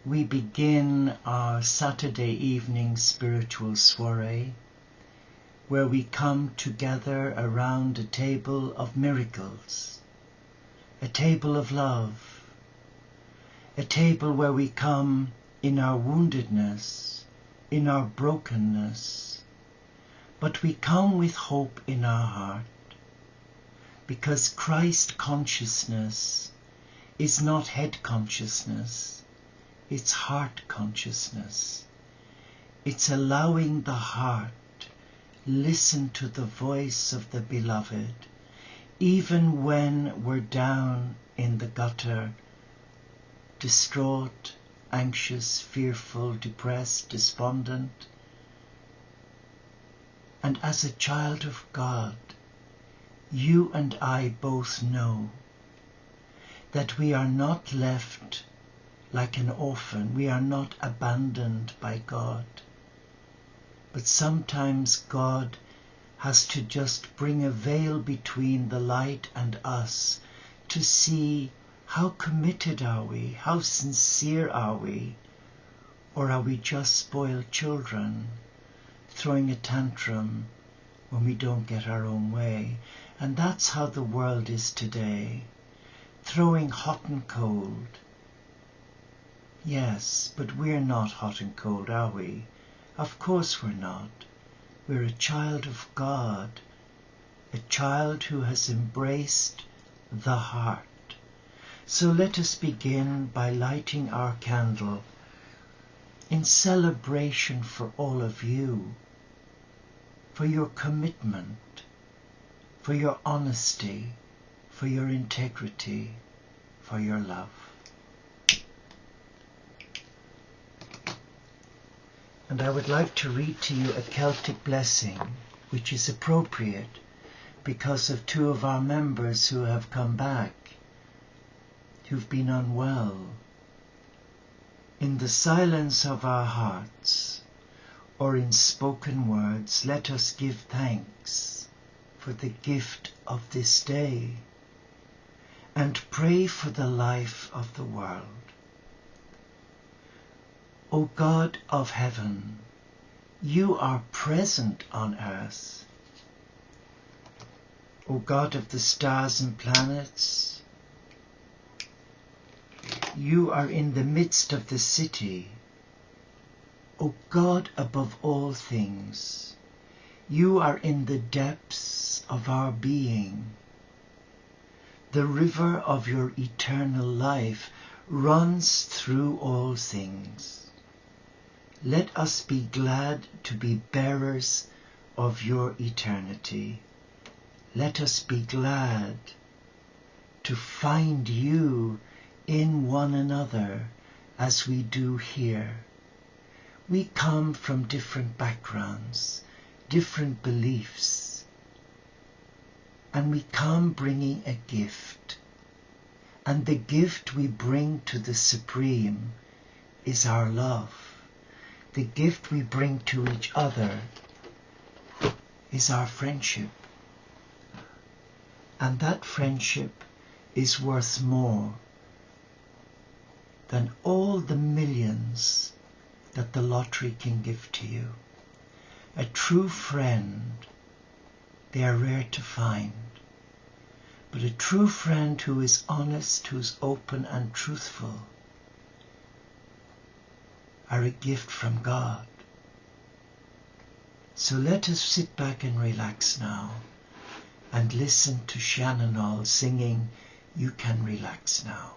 we begin our Saturday evening spiritual soiree, where we come together around a table of miracles, a table of love, a table where we come in our woundedness, in our brokenness, but we come with hope in our heart, because Christ consciousness is not head consciousness, it's heart consciousness. It's allowing the heart listen to the voice of the beloved, even when we're down in the gutter, distraught, anxious, fearful, depressed, despondent. And as a child of God, you and I both know that we are not left like an orphan. We are not abandoned by God. But sometimes God has to just bring a veil between the light and us to see how committed are we, how sincere are we, or are we just spoiled children throwing a tantrum when we don't get our own way. And that's how the world is today, throwing hot and cold. Yes, but we're not hot and cold, are we? Of course we're not. We're a child of God, a child who has embraced the heart. So let us begin by lighting our candle in celebration for all of you, for your commitment, for your honesty, for your integrity, for your love. And I would like to read to you a Celtic blessing, which is appropriate because of two of our members who have come back, who've been unwell. In the silence of our hearts, or in spoken words, let us give thanks for the gift of this day and pray for the life of the world. O God of heaven, you are present on earth. O God of the stars and planets, you are in the midst of the city. O God above all things, you are in the depths of our being. The river of your eternal life runs through all things. Let us be glad to be bearers of your eternity. Let us be glad to find you in one another as we do here. We come from different backgrounds, different beliefs, and we come bringing a gift. And the gift we bring to the Supreme is our love. The gift we bring to each other is our friendship. And that friendship is worth more than all the millions that the lottery can give to you. A true friend, they are rare to find. But a true friend who is honest, who's open and truthful, are a gift from God. So let us sit back and relax now and listen to Shannon singing You Can Relax Now.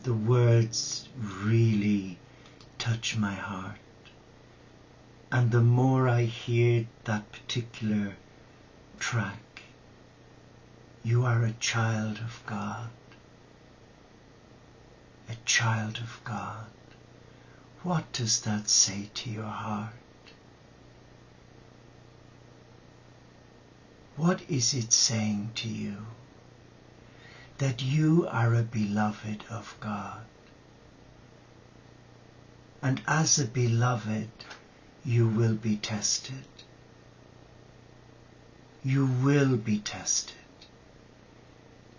The words really touch my heart, and the more I hear that particular track, you are a child of God, a child of God. What does that say to your heart? What is it saying to you? That you are a beloved of God. And as a beloved, you will be tested. You will be tested.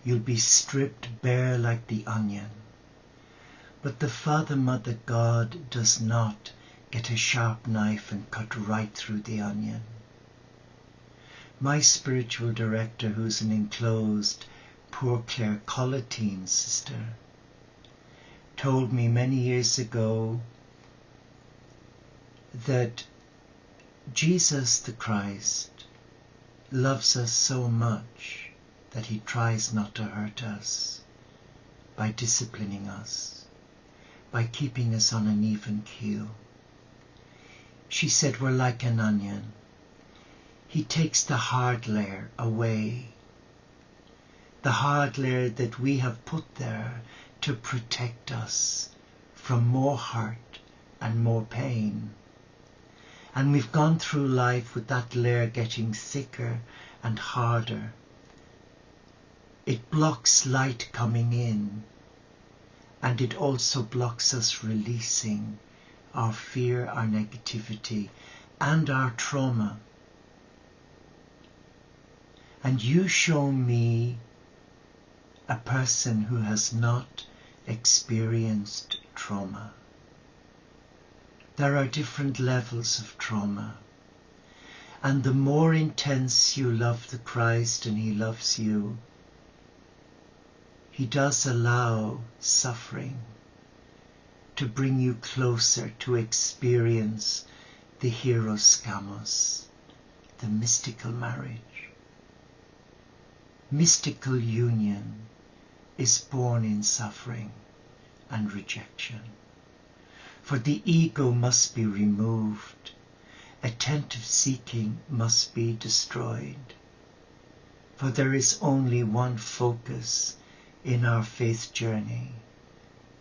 You'll be stripped bare like the onion. But the Father, Mother God does not get a sharp knife and cut right through the onion. My spiritual director, who's an enclosed Poor Clare Collatine sister, told me many years ago that Jesus the Christ loves us so much that he tries not to hurt us by disciplining us, by keeping us on an even keel. She said we're like an onion. He takes the hard layer away, the hard layer that we have put there to protect us from more hurt and more pain. And we've gone through life with that layer getting thicker and harder. It blocks light coming in, and it also blocks us releasing our fear, our negativity, and our trauma. And you show me a person who has not experienced trauma. There are different levels of trauma. And the more intense you love the Christ and he loves you, he does allow suffering to bring you closer to experience the hieros gamos, the mystical marriage. Mystical union is born in suffering and rejection. For the ego must be removed. Attentive seeking must be destroyed. For there is only one focus in our faith journey,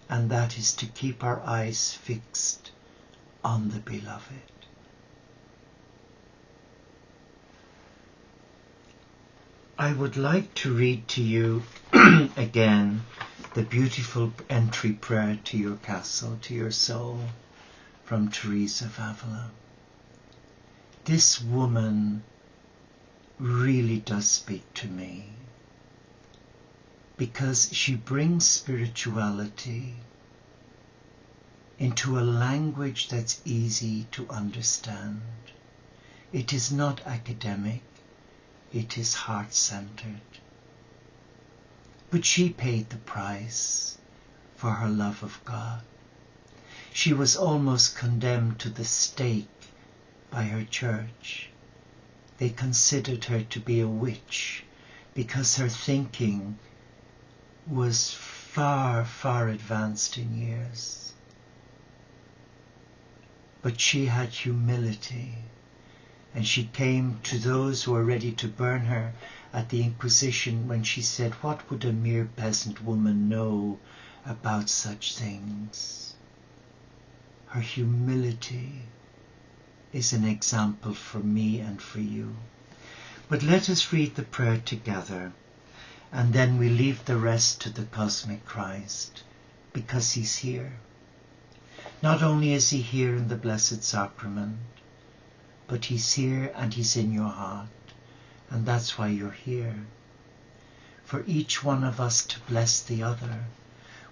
and that is to keep our eyes fixed on the beloved. I would like to read to you again the beautiful entry prayer to your castle, to your soul, from Teresa of Avila. This woman really does speak to me, because she brings spirituality into a language that's easy to understand. It is not academic, it is heart-centered. But she paid the price for her love of God. She was almost condemned to the stake by her church. They considered her to be a witch because her thinking was far, far advanced in years. But she had humility, and she came to those who were ready to burn her at the Inquisition when she said, "What would a mere peasant woman know about such things?" Her humility is an example for me and for you. But let us read the prayer together, and then we leave the rest to the cosmic Christ, because he's here. Not only is he here in the Blessed Sacrament, but he's here and he's in your heart, and that's why you're here. For each one of us to bless the other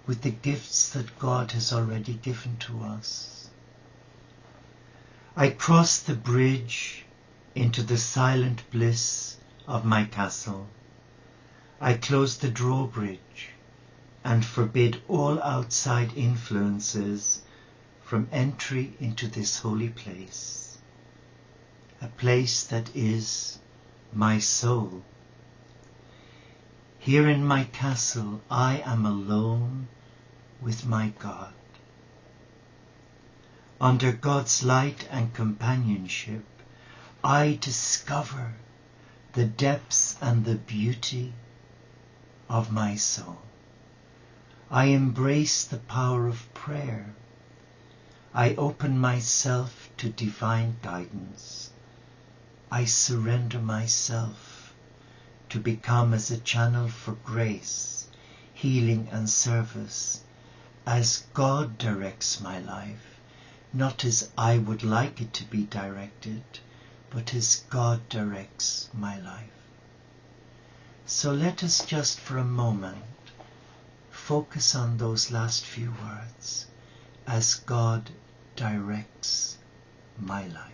with the gifts that God has already given to us. I cross the bridge into the silent bliss of my castle. I close the drawbridge and forbid all outside influences from entry into this holy place, a place that is my soul. Here in my castle I am alone with my God. Under God's light and companionship, I discover the depths and the beauty of my soul. I embrace the power of prayer. I open myself to divine guidance. I surrender myself to become as a channel for grace, healing and service, as God directs my life, not as I would like it to be directed, but as God directs my life. So let us just for a moment focus on those last few words, as God directs my life.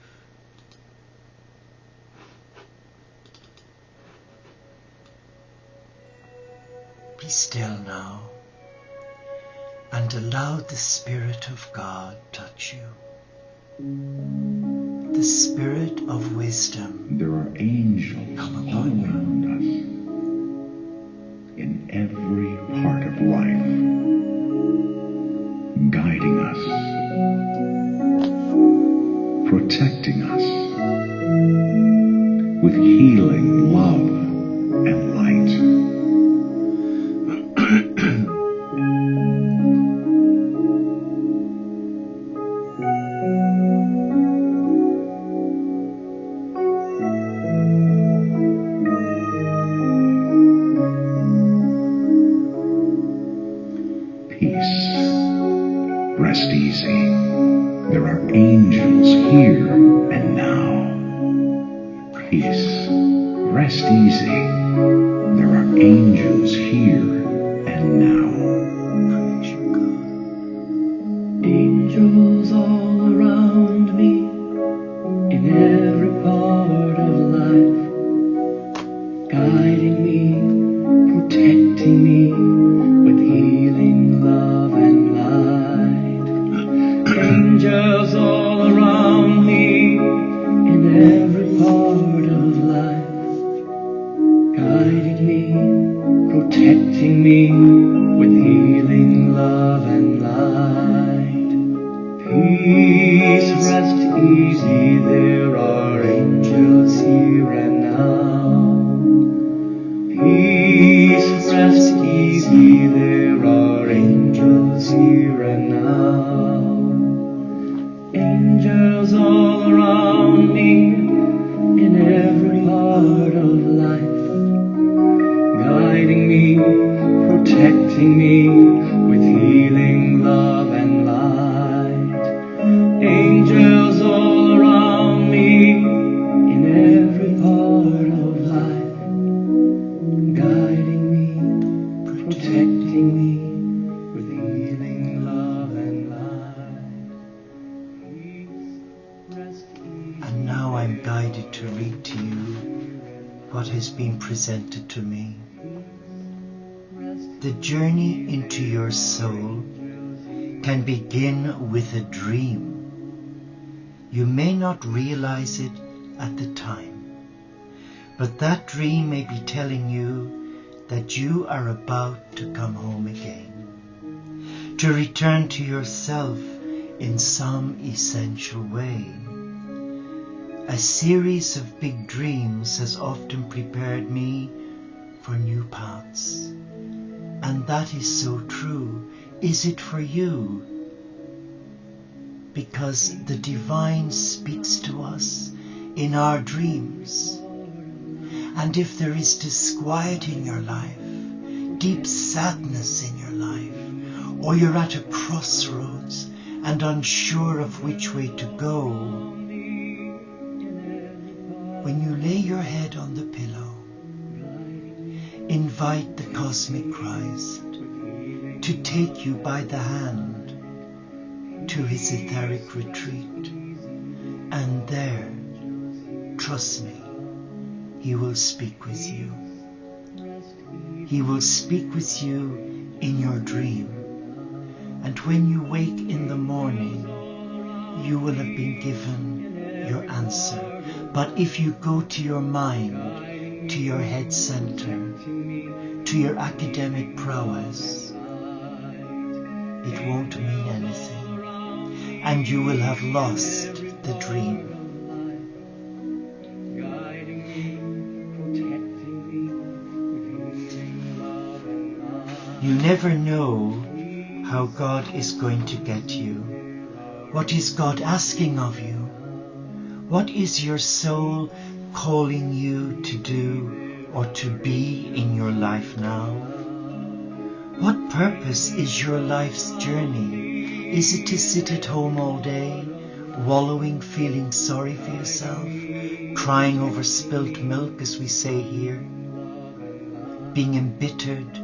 Be still now and allow the Spirit of God touch you. The Spirit of wisdom. There are angels all around us in every part of life, guiding us, protecting us with healing love and light. Rest easy. There are angels here and now. Peace. Rest easy. There are angels here and now. Angels all around me in every part of life, guiding me, protecting me with healing love and light. Angels all around me in every part of life, guiding me, protecting me with healing love and light. Peace, rest easy, there are angels here and now. Peace, rest easy, there are angels here and now. Angels all around me in every part of life, guiding me, protecting me with healing love and light. Angels all around me in every part of life, guiding me, protecting me with healing love and light. Peace, rest easy. And now I'm guided to read to you what has been presented to me. The journey into your soul can begin with a dream. You may not realize it at the time, but that dream may be telling you that you are about to come home again, to return to yourself in some essential way. A series of big dreams has often prepared me for new paths. And that is so true. Is it for you? Because the divine speaks to us in our dreams. And if there is disquiet in your life, deep sadness in your life, or you're at a crossroads and unsure of which way to go, when you lay your head on the pillow, invite the cosmic Christ to take you by the hand to his etheric retreat. And there, trust me, he will speak with you. He will speak with you in your dream. And when you wake in the morning, you will have been given your answer. But if you go to your mind, to your head center, to your academic prowess, it won't mean anything, and you will have lost the dream. You never know how God is going to get you. What is God asking of you? What is your soul calling you to do or to be in your life now? What purpose is your life's journey? Is it to sit at home all day, wallowing, feeling sorry for yourself, crying over spilt milk, as we say here, being embittered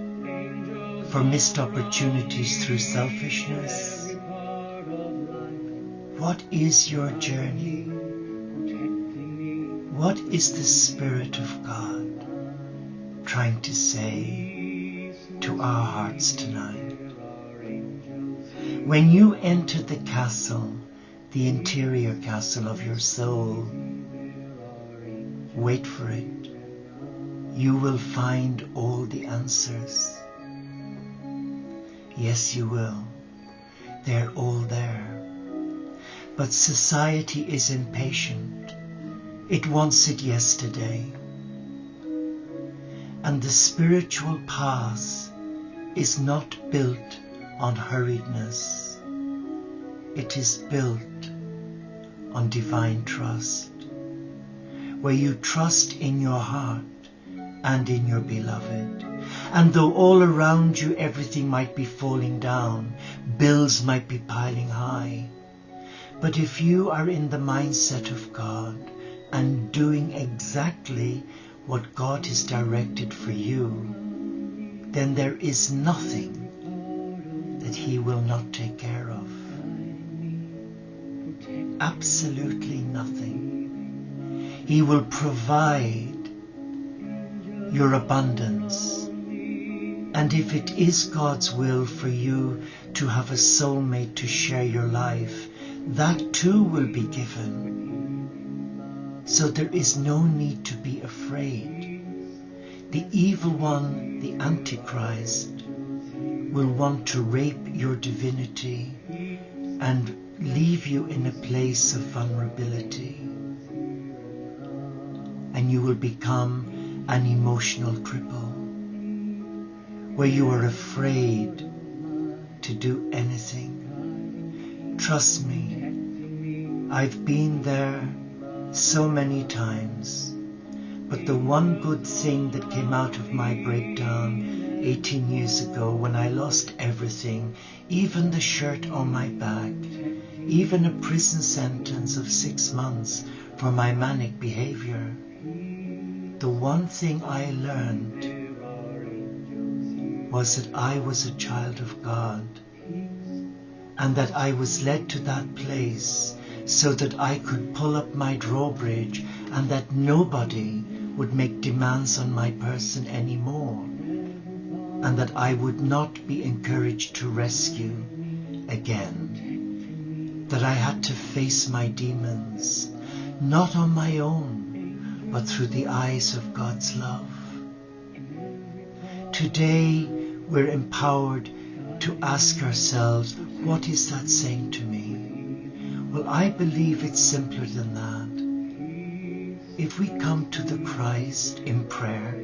for missed opportunities through selfishness? What is your journey? What is the Spirit of God trying to say to our hearts tonight. When you enter the castle, the interior castle of your soul, wait for it. You will find all the answers. Yes, you will. They're all there. But society is impatient. It wants it yesterday. And the spiritual path is not built on hurriedness. It is built on divine trust, where you trust in your heart and in your beloved. And though all around you everything might be falling down, bills might be piling high, but if you are in the mindset of God and doing exactly what God has directed for you, then there is nothing that He will not take care of. Absolutely nothing. He will provide your abundance. And if it is God's will for you to have a soulmate to share your life, that too will be given. So there is no need to be afraid. The evil one, the Antichrist, will want to rape your divinity and leave you in a place of vulnerability. And you will become an emotional cripple, where you are afraid to do anything. Trust me, I've been there so many times, but the one good thing that came out of my breakdown 18 years ago, when I lost everything, even the shirt on my back, even a prison sentence of 6 months for my manic behavior, the one thing I learned was that I was a child of God, and that I was led to that place so that I could pull up my drawbridge, and that nobody would make demands on my person anymore, and that I would not be encouraged to rescue again, that I had to face my demons, not on my own, but through the eyes of God's love. Today we're empowered to ask ourselves, what is that saying to me? Well, I believe it's simpler than that. If we come to the Christ in prayer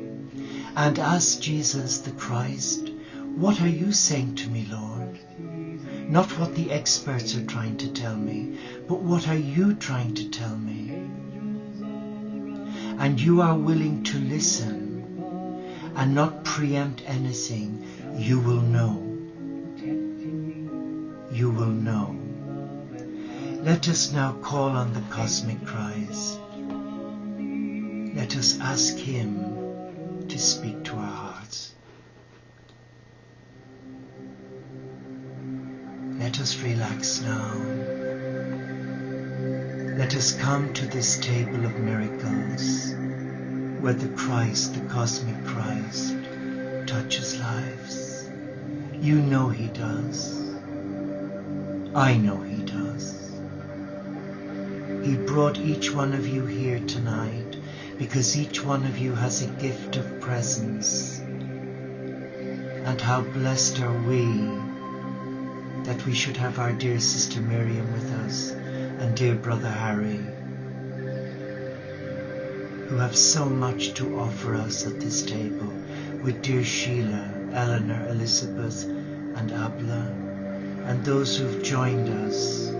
and ask Jesus the Christ, what are you saying to me, Lord? Not what the experts are trying to tell me, but what are you trying to tell me? And you are willing to listen and not preempt anything, you will know. You will know. Let us now call on the cosmic Christ. Let us ask Him to speak to our hearts. Let us relax now. Let us come to this table of miracles, where the Christ, the cosmic Christ, touches lives. You know He does. I know He does. He brought each one of you here tonight because each one of you has a gift of presence. And how blessed are we that we should have our dear sister Miriam with us and dear brother Harry, who have so much to offer us at this table, with dear Sheila, Eleanor, Elizabeth and Abla, and those who've joined us.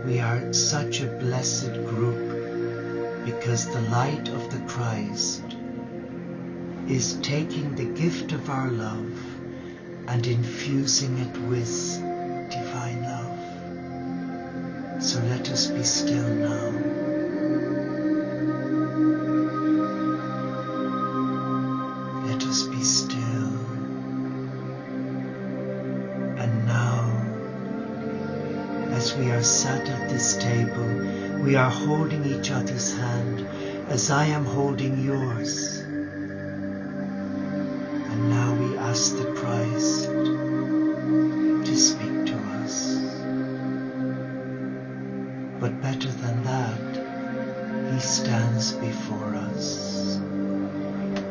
We are such a blessed group because the light of the Christ is taking the gift of our love and infusing it with divine love. So let us be still now. Let us be still. And now, as we are sat at this table, we are holding each other's hand as I am holding yours. And now we ask the Christ to speak to us. But better than that, he stands before us,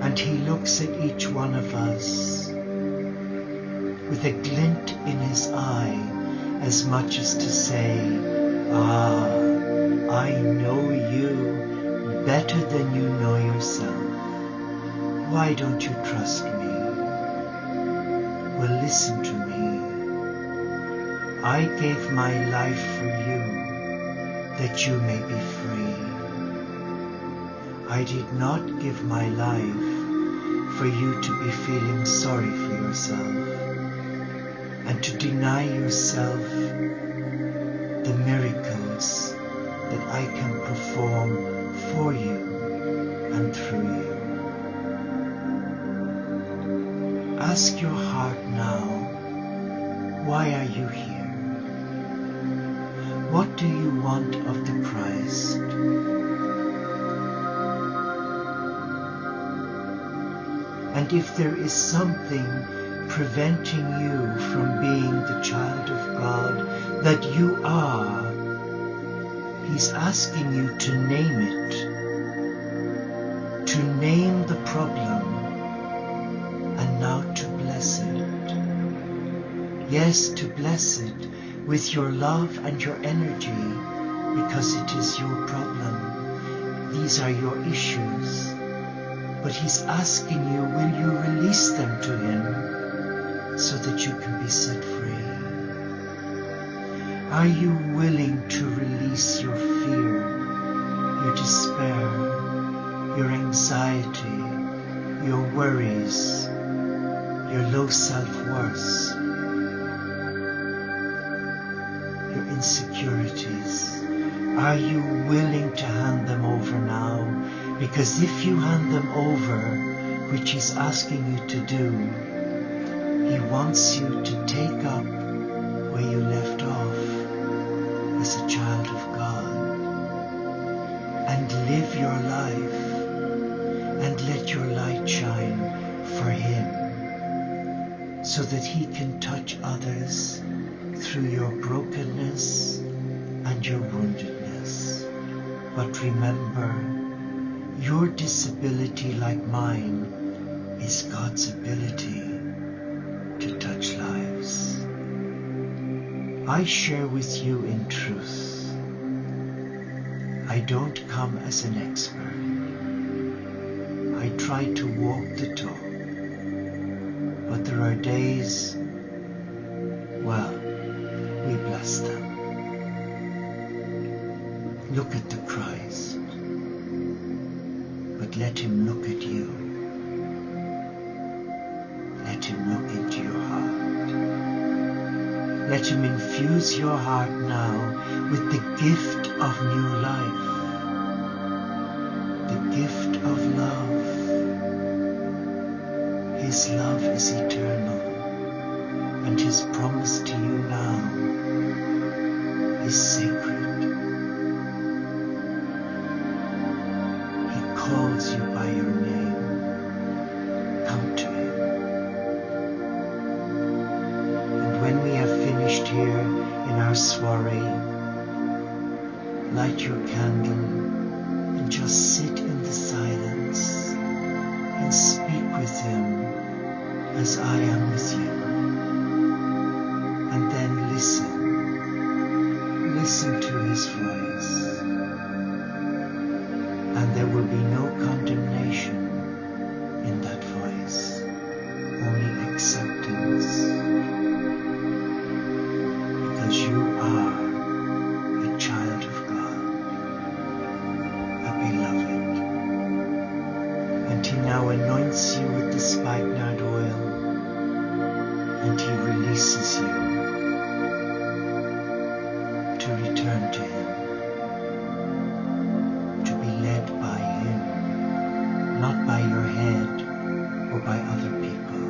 and he looks at each one of us with a glint in his eye, as much as to say, "Ah, I know you better than you know yourself. Why don't you trust me? Well, listen to me. I gave my life for you, that you may be free. I did not give my life for you to be feeling sorry for yourself and to deny yourself the miracles that I can perform for you and through you." Ask your heart now, why are you here? What do you want of the Christ? And if there is something preventing you from being the child of God that you are, he's asking you to name it, to name the problem, and now to bless it. Yes, to bless it with your love and your energy, because it is your problem. These are your issues. But he's asking you, will you release them to him so that you can be set free? Are you willing to release your fear, your despair, your anxiety, your worries, your low self-worth, your insecurities? Are you willing to hand them over now? Because if you hand them over, which he's asking you to do, he wants you to take up where you left off as a child of God and live your life and let your light shine for him so that he can touch others through your brokenness and your woundedness. But remember, your disability, like mine, is God's ability to touch lives. I share with you in truth. I don't come as an expert. I try to walk the talk. But there are days, well, we bless them. Look at the Christ. But let him look at you. Let him look into your heart. Let him infuse your heart now with the gift of new life, the gift of love. His love is eternal, and his promise to you now is sacred. Calls you by your name. Come to him. And when we have finished here in our soiree, light your candle and just sit in the silence and speak with him as I am with you. And then listen. Listen to his voice. And there will be no condemnation in that voice, only acceptance, because you are a child of God, a beloved. And he now anoints you with the spikenard oil, and he releases you to return to him. Not by your head or by other people,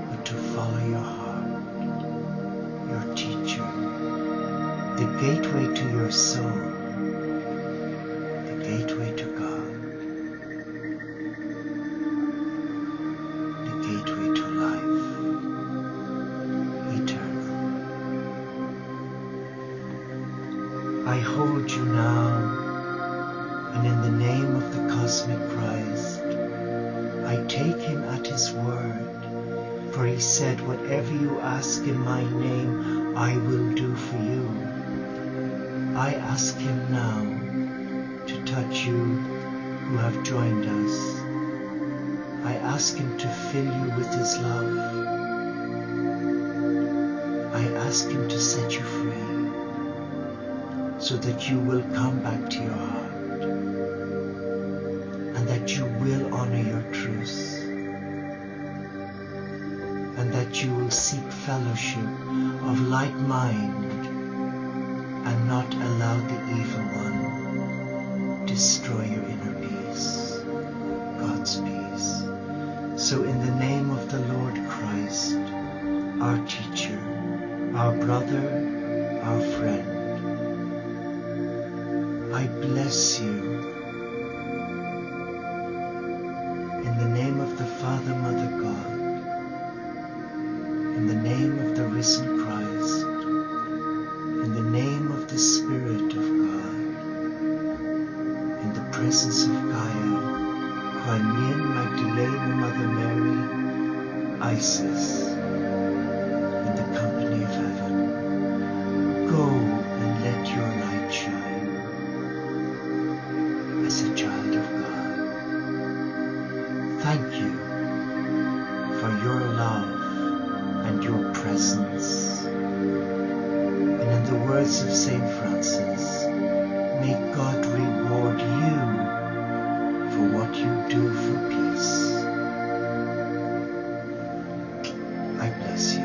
but to follow your heart, your teacher, the gateway to your soul, the gateway to God. his word. For he said, whatever you ask in my name, I will do for you. I ask him now to touch you who have joined us. I ask him to fill you with his love. I ask him to set you free so that you will come back to your heart and that you will honor your truth and that you will seek fellowship of like mind and not allow the evil one destroy your inner peace, God's peace. So in the name of the Lord Christ, our teacher, our brother, our friend, I bless you in the name of the Father, Mother, God, in the name of the risen Christ, in the name of the Spirit of God, in the presence of Gaia, Kuan Yin, Magdalene, Mother Mary, Isis, in the company of heaven. Go and let your light shine as a child of God. Thank you for your love and your presence. And in the words of Saint Francis, may God reward you for what you do for peace. I bless you.